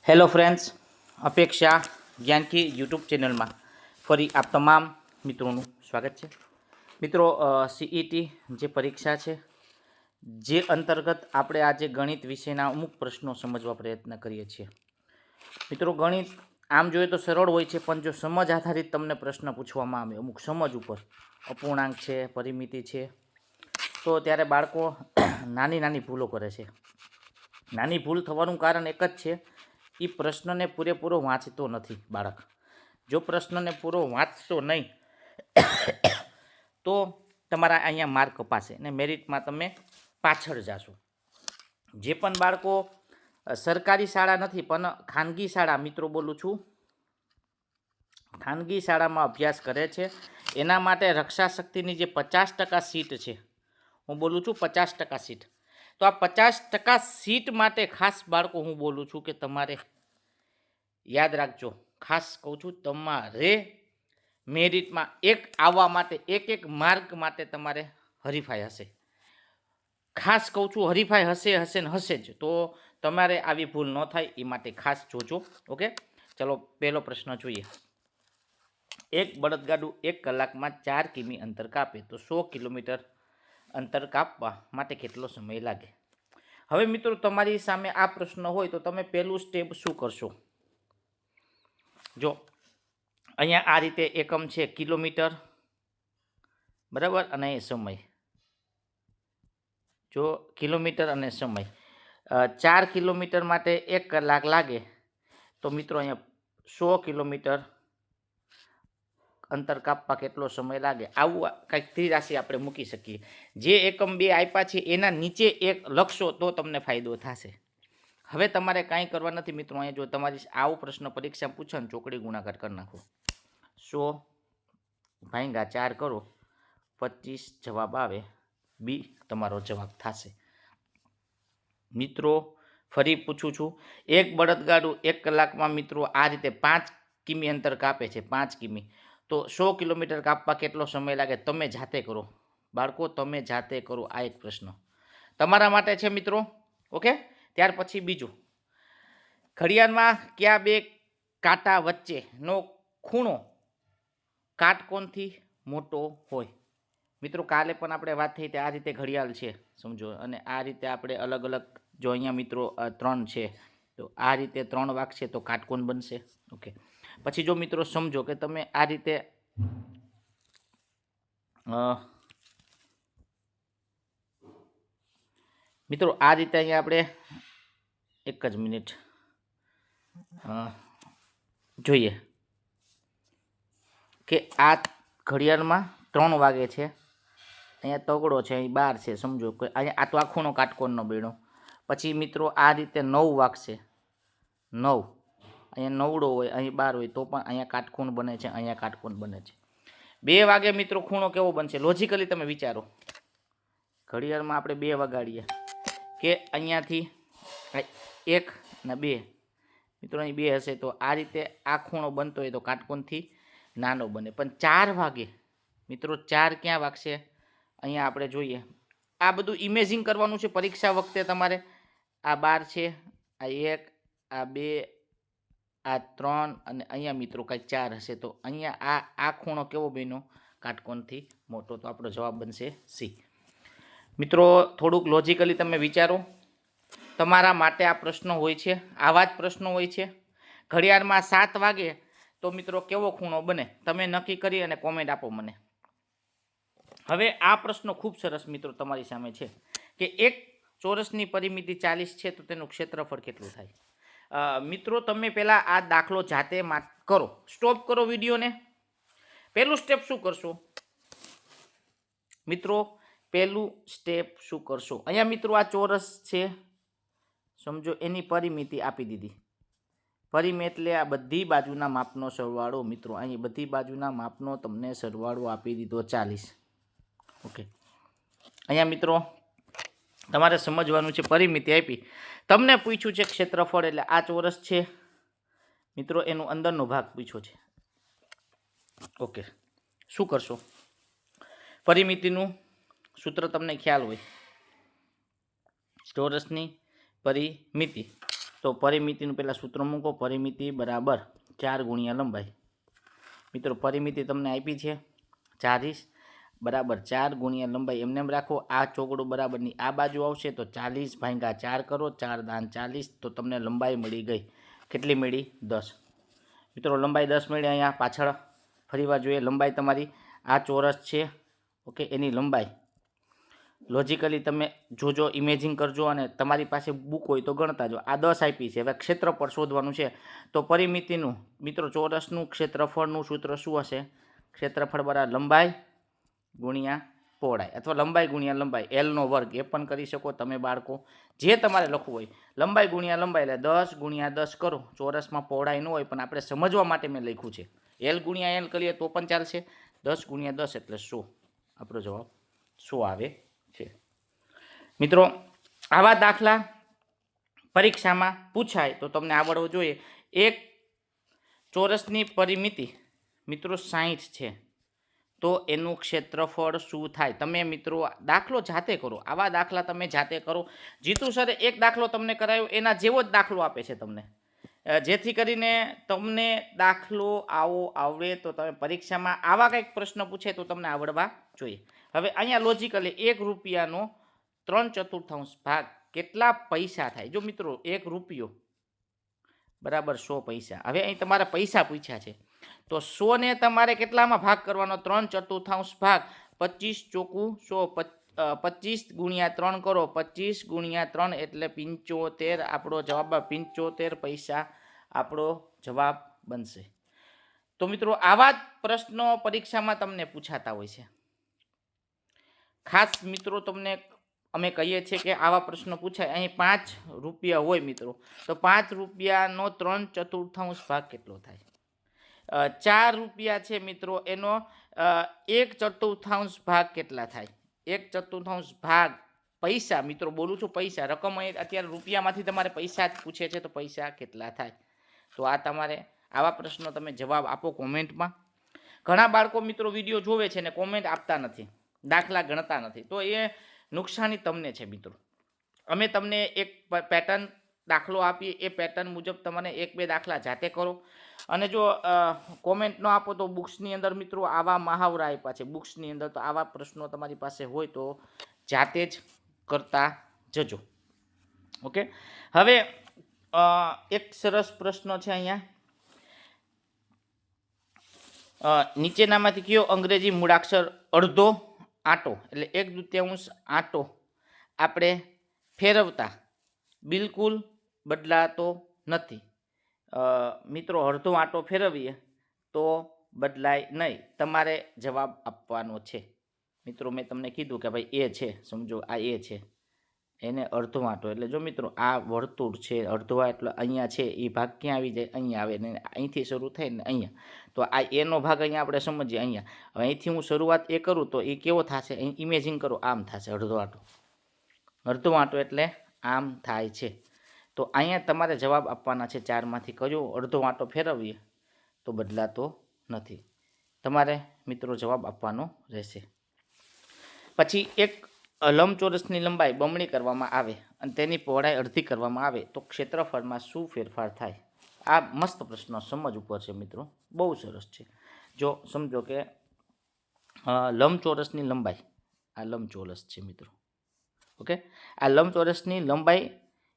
Hello friends, અપેક્ષા Gyanki YouTube ચેનલમાં ફરી આપ તમામ મિત્રોનું સ્વાગત છે. મિત્રો, સીઈટી જે પરીક્ષા છે જે અંતર્ગત આપણે આજે ગણિત વિશેના અમુક પ્રશ્નો સમજવા પ્રયત્ન કરીએ છીએ. મિત્રો, ગણિત આમ જોઈએ તો સરળ હોય છે, પણ જો સમજ આધારિત તમને પ્રશ્ન પૂછવામાં આવે અમુક સમજ ઉપર, અપૂર્ણાંક છે, પરિમિતિ છે, તો ત્યારે બાળકો નાની નાની ભૂલો કરે છે. નાની ભૂલ થવાનું કારણ એક જ છે, એ પ્રશ્નને પૂરેપૂરો વાંચતો નથી બાળક. જો પ્રશ્નને પૂરો વાંચશો નહીં તો તમારા અહીંયા માર્ક કપાશે ને મેરિટમાં તમે પાછળ જાશો. જે પણ બાળકો સરકારી શાળા નથી પણ ખાનગી શાળા, મિત્રો બોલું છું, ખાનગી શાળામાં અભ્યાસ કરે છે, એના માટે રક્ષા શક્તિની જે 50% સીટ છે, હું બોલું છું 50% સીટ, તો આ 50% સીટ માટે ખાસ બાળકો હું બોલું છું કે તમારે યાદ રાખજો. ખાસ કહું છું, તમારે મેરિટમાં એક આવવા માટે એક માર્ક માટે તમારે હરીફાઈ હશે. ખાસ કહું છું, હરીફાઈ હશે ને હશે જ. તો તમારે આવી ભૂલ ન થાય એ માટે ખાસ જોજો. ઓકે, ચલો પહેલો પ્રશ્ન જોઈએ. એક બળદગાડું 1 કલાકમાં 4 કિમી અંતર કાપે તો 100 કિલોમીટર અંતર કાપવા માટે કેટલો સમય લાગે? હવે મિત્રો, તમારી સામે આ પ્રશ્ન હોય તો તમે પહેલું સ્ટેપ શું કરશો? જો અહીંયા આ રીતે એકમ છે કિલોમીટર, બરાબર, અને સમય. જો કિલોમીટર અને સમય 4 કિલોમીટર માટે 1 કલાક લાગે તો મિત્રો અહીંયા 100 કિલોમીટર અંતર કાપવા કેટલો સમય લાગે? આવું કંઈક ત્રિરાશી આપણે મૂકી શકીએ. જે એકમ 2 આપ્યા છે એના નીચે એક લખશો તો તમને ફાયદો થશે. હવે તમારે કાંઈ કરવા નથી મિત્રો. અહીંયા જો તમારી આવો પ્રશ્ન પરીક્ષા પૂછે ને, ચોકડી ગુણાકાર કરી નાખો. 100 ભાગ્યા 4 કરો, 25 જવાબ આવે. બી તમારો જવાબ થશે. મિત્રો, ફરી પૂછું છું, એક બળદગાડું 1 કલાકમાં મિત્રો આ રીતે 5 કિમી અંતર કાપે છે, 5 કિમી, તો 100 કિલોમીટર કાપવા કેટલો સમય લાગે? તમે જાતે કરો બાળકો, તમે જાતે કરો. આ એક પ્રશ્ન તમારા માટે છે મિત્રો. ઓકે, ત્યાર પછી બીજું, ઘડિયાળમાં કયા બે કાંટા વચ્ચેનો ખૂણો કાટકોણથી મોટો હોય? મિત્રો, કાલે પણ આપણે વાત થઈ આ રીતે ઘડિયાળ છે, સમજો, અને આ રીતે આપણે અલગ અલગ, જો અહીંયા મિત્રો 3 છે તો આ રીતે 3 વાગ છે તો કાટકોણ બનશે. ઓકે, પછી જો મિત્રો સમજો કે તમે આ રીતે મિત્રો આ રીતે અહીંયા આપણે એક જ મિનિટ જોઈએ કે આ ઘડિયાળમાં 3 વાગે છે, અહીંયા તગડો છે, અહીં 12 છે, સમજો કે અહીંયા આ તો આ ખૂણો કાટકોણનો બન્યો. પછી મિત્રો આ રીતે 9 વાગશે, 9, અહીંયા 9ડો હોય, અહીં 12 હોય, તો પણ અહીંયા કાટકોણ બને છે, અહીંયા કાટકોણ બને છે. 2 વાગે મિત્રો ખૂણો કેવો બનશે? લોજિકલી તમે વિચારો, ઘડિયાળમાં આપણે 2 વગાડીએ કે અહીંયાથી 1 અને 2, મિત્રો અહીં 2 હશે તો આ રીતે આ ખૂણો બનતો હોય તો કાટકોણથી નાનો બને. પણ 4 વાગે મિત્રો, 4 ક્યાં વાગશે? અહીંયા આપણે જોઈએ. આ બધું ઇમેજિંગ કરવાનું છે પરીક્ષા વખતે તમારે. આ 12 છે, આ 1, આ 2, આ 3, અને અહીંયા મિત્રો કાંઈક 4 હશે તો અહીંયા આ ખૂણો કેવો બન્યો? કાટકોણથી મોટો. તો આપણો જવાબ બનશે સી. મિત્રો, થોડુંક લોજિકલી તમે વિચારો. તમારા માટે આ પ્રશ્નો હોય છે, આવા જ પ્રશ્નો હોય છે. ઘડિયાળમાં 7 વાગે તો મિત્રો કેવો ખૂણો બને? તમે નક્કી કરી અને કોમેન્ટ આપો મને. હવે આ પ્રશ્નો ખૂબ સરસ મિત્રો તમારી સામે છે કે એક ચોરસની પરિમિતિ 40 છે તો તેનું ક્ષેત્રફળ કેટલું થાય? મિત્રો, તમે પહેલાં આ દાખલો જાતે કરો. સ્ટોપ કરો વિડીયોને. પહેલું સ્ટેપ શું કરશો મિત્રો? પહેલું સ્ટેપ શું કરશો? અહીંયા મિત્રો આ ચોરસ છે, સમજો, એની પરિમિતિ આપી દીધી. પરિમિતિ એટલે આ બધી બાજુના માપનો સરવાળો. મિત્રો, અહીં બધી બાજુના માપનો તમને સરવાળો આપી દીધો 40. ઓકે, અહીંયા મિત્રો તમારે સમજવાનું છે, પરિમિતિ આપી, તમને પૂછ્યું છે ક્ષેત્રફળ, એટલે આ ચોરસ છે મિત્રો, એનો અંદરનો ભાગ પૂછ્યો છે. ઓકે, શું કરશો? પરિમિતિનું સૂત્ર તમને ખ્યાલ હોય, ચોરસની પરિમિતિ તો પરિમિતિનું પહેલાં સૂત્ર મૂકો, પરિમિતિ બરાબર 4 ગુણ્યા લંબાઈ. મિત્રો પરિમિતિ તમને આપી છે 40 બરાબર 4 ગુણ્યા લંબાઈ. એમને એમ રાખો, આ ચોકડું બરાબરની આ બાજુ આવશે તો 40 ભાગ્યા 4 કરો, 4 દાન 40, તો તમને લંબાઈ મળી ગઈ. કેટલી મળી? 10. મિત્રો લંબાઈ 10 મળી. અહીંયા પાછળ ફરીવાર જોઈએ. લંબાઈ તમારી આ ચોરસ છે, ઓકે, એની લંબાઈ લોજિકલી તમે જોજો, ઇમેજિંગ કરજો, અને તમારી પાસે બુક હોય તો ગણતા જો. આ 10 આપી છે. હવે ક્ષેત્રફળ શોધવાનું છે. તો પરિમિતિનું મિત્રો ચોરસનું ક્ષેત્રફળનું સૂત્ર શું હશે? ક્ષેત્રફળ બરાબર લંબાઈ ગુણ્યા પહોળાઈ, અથવા લંબાઈ ગુણ્યા લંબાઈ, એલનો વર્ગ. એ પણ કરી શકો તમે બાળકો, જે તમારે લખવું હોય. લંબાઈ ગુણ્યા લંબાઈ એટલે 10 ગુણ્યા 10 કરો. ચોરસમાં પહોળાઈ ન હોય, પણ આપણે સમજવા માટે મેં લખ્યું છે. એલ ગુણ્યા એલ કરીએ તો પણ ચાલશે. 10 ગુણ્યા 10 એટલે 100. આપણો જવાબ 100 આવે છે. મિત્રો આવા દાખલા પરીક્ષામાં પૂછાય તો તમને આવડવો જોઈએ. એક ચોરસની પરિમિતિ મિત્રો 60 છે, તો એનું ક્ષેત્રફળ શું થાય? તમે મિત્રો દાખલો જાતે કરો. આવા દાખલા તમે જાતે કરો. જીતુ સરે એક દાખલો તમને કરાયો, એના જેવો જ દાખલો આપે છે તમને, જેથી કરીને તમને દાખલો આવો આવડે તો તમે પરીક્ષામાં આવા કંઈક પ્રશ્ન પૂછે તો તમને આવડવા જોઈએ. હવે અહીંયા લોજિકલી 1 રૂપિયાનો 3/4 ભાગ કેટલા પૈસા થાય? જો મિત્રો 1 રૂપિયો બરાબર 100 પૈસા. હવે અહીં તમારા પૈસા પૂછ્યા છે, તો 100 ને તમારે કેટલામાં ભાગ કરવાનો? 3/4 ભાગ 25 ચોકું 100, 25 ગુણ્યા 3 કરો, 25 ગુણ્યા 3 એટલે 75. આપણો જવાબ 75 પૈસા આપણો જવાબ બનશે. તો મિત્રો આવા જ પ્રશ્નો પરીક્ષામાં તમને પૂછાતા હોય છે. ખાસ મિત્રો તમને અમે કહીએ છીએ કે આવા પ્રશ્નો પૂછાય. અહીં 5 રૂપિયા હોય મિત્રો, તો 5 રૂપિયાનો 3/4 ભાગ કેટલો થાય? 4 રૂપિયા છે મિત્રો, એનો 1/4 ભાગ કેટલા થાય? 1/4 ભાગ પૈસા, મિત્રો બોલું છું પૈસા, રકમ અત્યારે રૂપિયામાંથી તમારે પૈસા જ પૂછે છે, તો પૈસા કેટલા થાય? તો આ તમારે આવા પ્રશ્નો તમે જવાબ આપો કોમેન્ટમાં. ઘણા બાળકો મિત્રો વિડીયો જોવે છે ને કોમેન્ટ આપતા નથી, દાખલા ગણતા નથી, તો એ નુકસાની તમને છે મિત્રો. અમે તમને એક પેટર્ન દાખલો આપીએ, એ પેટર્ન મુજબ તમને 1-2 દાખલા જાતે કરો. અને જો કોમેન્ટ ન આપો તો બુક્સની અંદર મિત્રો આવા મહાવરા આપ્યા છે બુક્સની અંદર, તો આવા પ્રશ્નો તમારી પાસે હોય તો જાતે જ કરતા જજો. ઓકે, હવે એક સરસ પ્રશ્ન છે અહીંયા. નીચેનામાંથી કયો અંગ્રેજી મૂળાક્ષર અડધો આંટો એટલે 1/2 આંટો આપણે ફેરવતા બિલકુલ બદલાતો નથી? મિત્રો અડધો આંટો ફેરવીએ તો બદલાય નહીં. તમારે જવાબ આપવાનો છે. મિત્રો મેં તમને કીધું કે ભાઈ એ છે, સમજો આ એ છે, એને અડધો આંટો એટલે જો મિત્રો આ વર્તુળ છે, અડધો એટલે અહીંયા છે, એ ભાગ ક્યાં આવી જાય? અહીંયા આવે ને અહીંથી શરૂ થાય ને અહીંયા. તો આ એનો ભાગ અહીંયા આપણે સમજીએ અહીંયા. હવે અહીંથી હું શરૂઆત એ કરું તો એ કેવો થશે? અહીં ઇમેજિન કરો, આમ થશે અડધો આંટો. અડધો આંટો એટલે આમ થાય છે. તો અહીંયા તમારે જવાબ આપવાના છે 4માંથી કયો અડધો આંટો ફેરવીએ તો બદલાતો નથી. તમારે મિત્રો જવાબ આપવાનો રહેશે. પછી એક લંબચોરસની લંબાઈ બમણી કરવામાં આવે અને તેની પહોળાઈ અડધી કરવામાં આવે તો ક્ષેત્રફળમાં શું ફેરફાર થાય? આ મસ્ત પ્રશ્ન સમજ ઉપર છે મિત્રો, બહુ સરસ છે. જો સમજો કે લંબચોરસની લંબાઈ, આ લંબચોરસ છે મિત્રો, ઓકે, આ લંબચોરસની લંબાઈ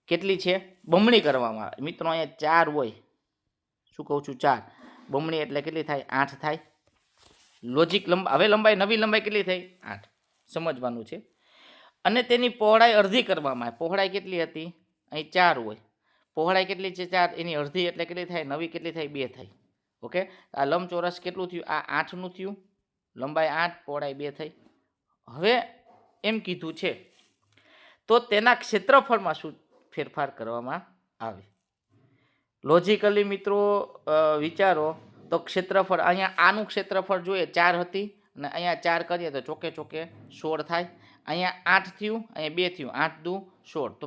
કેટલી છે? બમણી કરવામાં આવે. મિત્રો અહીંયા 4 હોય, શું કહું છું 4, બમણી એટલે કેટલી થાય? 8 થાય. લોજિક હવે લંબાઈ, નવી લંબાઈ કેટલી થઈ? 8. સમજવાનું છે. અને તેની પહોળાઈ અડધી કરવામાં આવે. પહોળાઈ કેટલી હતી? અહીં 4 હોય, પહોળાઈ કેટલી છે? 4, એની અડધી એટલે કેટલી થાય? નવી કેટલી થાય? 2 થાય. ઓકે, આ લંબચોરસ કેટલું થયું? આ 8નું થયું. લંબાઈ 8, પહોળાઈ 2 થઈ. હવે એમ કીધું છે તો તેના ક્ષેત્રફળમાં શું ફેરફાર કરવામાં આવે? લોજિકલી મિત્રો વિચારો તો ક્ષેત્રફળ, અહીંયા આનું ક્ષેત્રફળ જોઈએ 4 હતી અને અહીંયા 4 કરીએ તો ચોકે ચોકે 16 થાય. અહીંયા 8 થયું, અહીંયા 2 થયું, 8 દુ 16. તો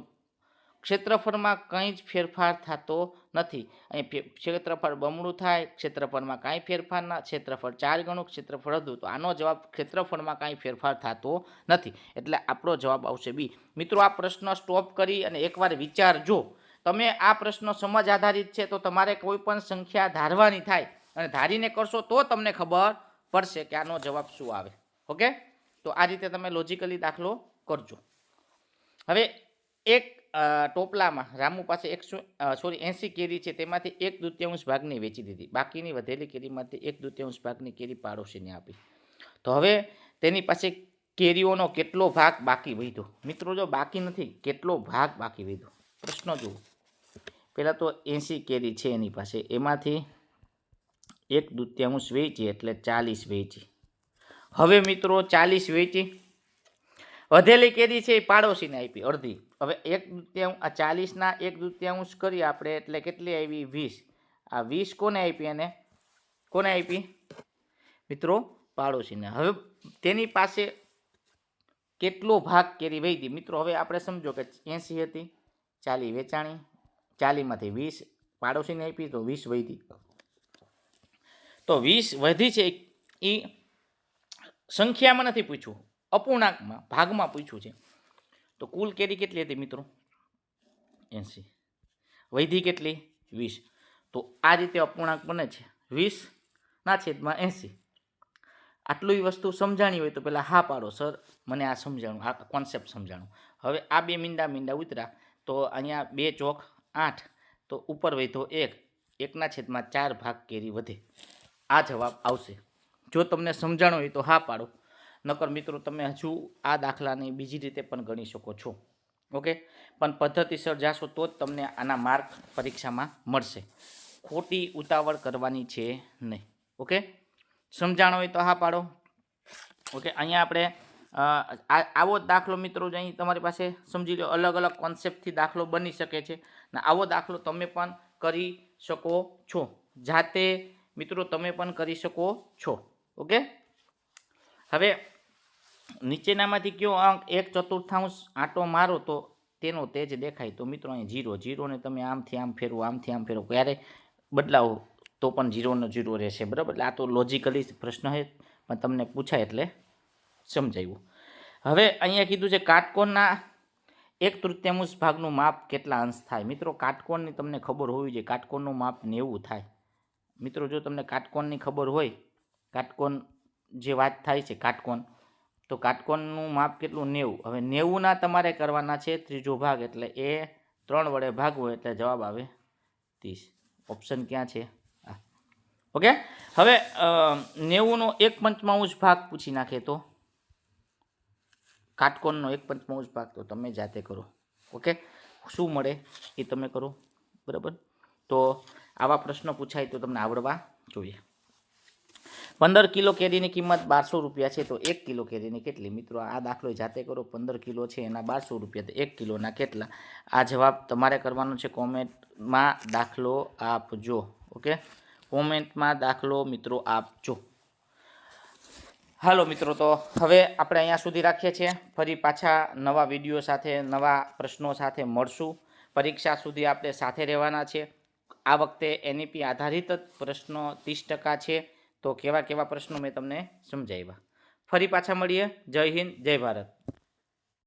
ક્ષેત્રફળમાં કંઈ જ ફેરફાર થતો નથી. અહીં ક્ષેત્રફળ બમણું થાય, ક્ષેત્રફળમાં કાંઈ ફેરફાર ના, ક્ષેત્રફળ 4 ગણું, ક્ષેત્રફળ હતું. તો આનો જવાબ ક્ષેત્રફળમાં કાંઈ ફેરફાર થતો નથી, એટલે આપણો જવાબ આવશે બી. મિત્રો આ પ્રશ્ન સ્ટોપ કરી અને એકવાર વિચારજો તમે આ પ્રશ્ન સમજ આધારિત છે તો તમારે કોઈ પણ સંખ્યા ધારવાની થાય અને ધારીને કરશો તો તમને ખબર પડશે કે આનો જવાબ શું આવે. ઓકે, તો આ રીતે તમે લોજિકલી દાખલો કરજો. હવે એક ટોપલામાં રામુ પાસે 80 કેરી છે, તેમાંથી 1/2 ભાગની વેચી દીધી. બાકીની વધેલી કેરીમાંથી 1/2 ભાગની કેરી પાડોશીને આપી. તો હવે તેની પાસે કેરીઓનો કેટલો ભાગ બાકી વધ્યો? મિત્રો જો બાકી નથી, કેટલો ભાગ બાકી વધ્યો પ્રશ્ન જુઓ. પહેલાં તો 80 કેરી છે એની પાસે, એમાંથી 1/2 વેચી એટલે 40 વેચી. હવે મિત્રો 40 વેચી, વધેલી કેરી છે એ પાડોશીને આપી અડધી. હવે 1/2 આ 40ના 1/2 કરી આપણે એટલે કેટલી આવી? 20. આ 20 કોને આપી? અને કોને આપી મિત્રો? પાડોશીને. હવે તેની પાસે કેટલો ભાગ કેરી વધી? મિત્રો હવે આપણે સમજો કે 80 હતી, 40 વેચાણી, 40માંથી 20 પાડોશીને આપી તો 20 વધી. તો 20 વધી છે એ સંખ્યામાં નથી પૂછ્યું, અપૂર્ણાંકમાં ભાગમાં પૂછ્યું છે. તો કુલ કેરી કેટલી હતી મિત્રો? 80. વધી કેટલી? 20. તો આ રીતે અપૂર્ણાંક બને છે 20/80. આટલું વસ્તુ સમજાણી હોય તો પહેલાં હા પાડો, સર મને આ સમજાણું, આ કોન્સેપ્ટ સમજાણું. હવે આ બે મીંડા ઉતર્યા તો અહીંયા 2 ચોક 8, તો ઉપર વધ્યો 1, 1/4 ભાગ કેરી વધે. આ જવાબ આવશે. જો તમને સમજાણો હોય તો હા પાડો, નકર મિત્રો તમે હજુ આ દાખલાને બીજી રીતે પણ ગણી શકો છો. ઓકે, પણ પદ્ધતિસર જાશો તો જ તમને આના માર્ક પરીક્ષામાં મળશે. ખોટી ઉતાવળ કરવાની છે નહીં. ઓકે, સમજાણો હોય તો હા પાડો. ઓકે, અહીંયા આપણે આવો જ દાખલો મિત્રો જ અહીં તમારી પાસે સમજી લો, અલગ અલગ કોન્સેપ્ટથી દાખલો બની શકે છે ને આવો દાખલો તમે પણ કરી શકો છો. જાતે મિત્રો તમે પણ કરી શકો છો. ઓકે, હવે નીચેનામાંથી કયો અંક 1/4 આંટો મારો તો તેનો તેજ દેખાય? તો મિત્રો અહીં 0 ને તમે આમથી આમ ફેરવો, આમથી આમ ફેરવો, ક્યારે બદલાવો તો પણ 0 રહેશે. બરાબર, એટલે આ તો લોજિકલી પ્રશ્ન છે પણ તમને પૂછાય એટલે સમજાવ્યું. હવે અહીંયા કીધું છે કાટકોણના 1/3 ભાગનું માપ કેટલા અંશ થાય? મિત્રો કાટકોણની તમને ખબર હોવી જોઈએ, કાટકોણનું માપ 90 થાય. મિત્રો જો તમને કાટકોણની ખબર હોય, કાટકોણ જે વાત થાય છે કાટકોણ, તો કાટકોણનું માપ કેટલું? 90. હવે 90ના તમારે કરવાના છે 3 ભાગ, એટલે એ 3 વડે ભાગવો એટલે જવાબ આવે 30. ઓપ્શન ક્યાં છે? ઓકે, હવે 90નો 1/5 ભાગ પૂછી નાખે તો કાટકોણનો 1/5 ભાગ તો તમે જાતે કરો. ઓકે, શું મળે એ તમે કરો. બરાબર, તો આવા પ્રશ્નો પૂછાય તો તમને આવડવા જોઈએ. 15 કિલો કેરીની કિંમત 1200 રૂપિયા છે, તો 1 કિલો કેરીની કેટલી? મિત્રો આ દાખલો જાતે કરો. 15 કિલો છે એના 1200 રૂપિયા, તો 1 કિલોના કેટલા? આ જવાબ તમારે કરવાનો છે. કોમેન્ટમાં દાખલો આપજો. ઓકે, કોમેન્ટમાં દાખલો મિત્રો આપજો. હાલો મિત્રો, તો હવે આપણે અહીંયા સુધી રાખીએ છીએ. ફરી પાછા નવા વિડીયો સાથે, નવા પ્રશ્નો સાથે મળશું. પરીક્ષા સુધી આપણે સાથે રહેવાના છે. આ વખતે NEP આધારિત જ પ્રશ્નો 30% છે. તો કેવા કેવા પ્રશ્નો મેં તમને સમજાવ્યા. ફરી પાછા મળીએ. જય હિન્દ, જય ભારત.